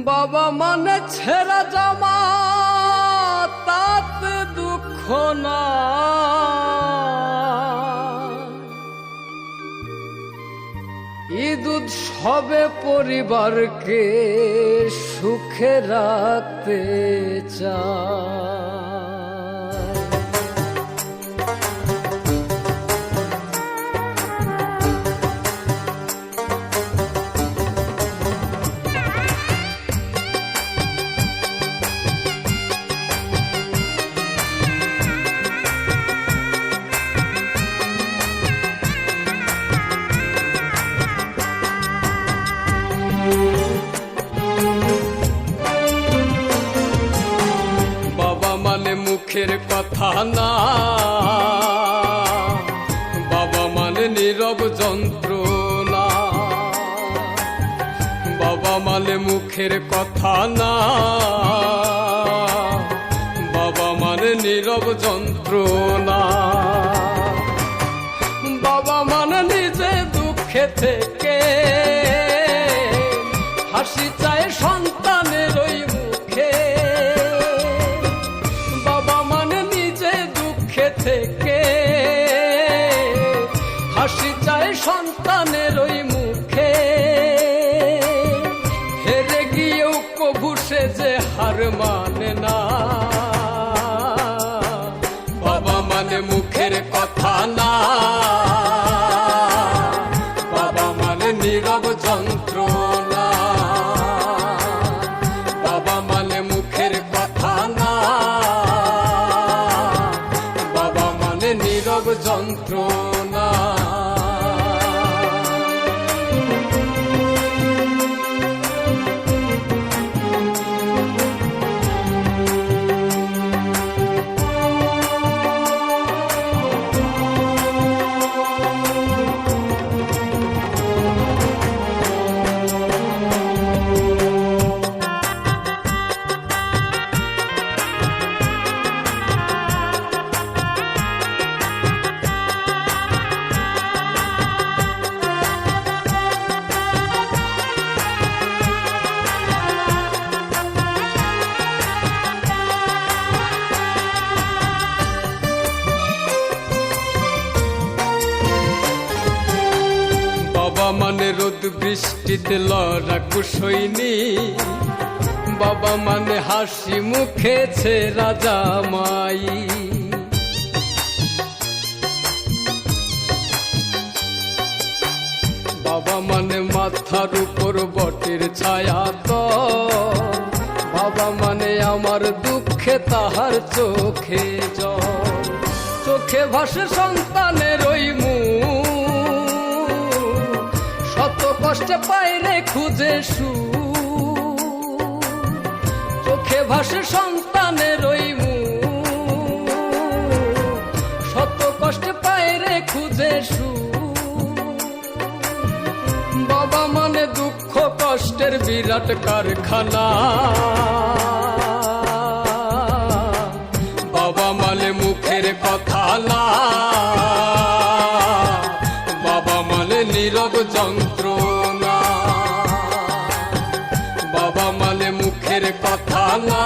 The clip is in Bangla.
বাবা মানে ছেঁড়া জামা তাতে দুঃখ না, ঈদ উৎসবে পরিবারকে সুখে রাখতে চায়। মুখের কথা না, বাবা মানে নীরব যন্ত্রণা। বাবা মানে মুখের কথা না, বাবা মানে নীরব যন্ত্রণা। বাবা মানে নিজে দুঃখে থেকে হাসি চায় সন্তানের ওই মুখে। থেকে হাসি চায় সন্তানের ওই মুখে, হেরে গিয়েও কবু সে যে হার মানে না। বাবা মানে মুখের কথা না, বাবা মানে নীরব যন্ত্রণা। বাবা মানে মুখের কথা না, নীরব যন্ত্রণা। বাবা মানে রোদ বৃষ্টিতে লড়াকু সৈনিক। বাবা মানে হাসি মুখে ছেঁড়া জামাই। বাবা মানে মাথার উপর বটের ছায়া তো। বাবা মানে আমার দুঃখে তাহার চোখে জল। চোখে ভাসে সন্তানের ওই মুখ, শত কষ্টে পাইরে খুঁজে সুখ। চোখে ভাসে সন্তানের ওই মুখ, শত কষ্টে পাইরে খুঁজে সুখ। বাবা মানে দুঃখ কষ্টের বিরাট কারখানা। বাবা মানে মুখের কথা না, বাবা মানে নীরব যন্ত্রণা। বাবা মানে মুখের কথা না,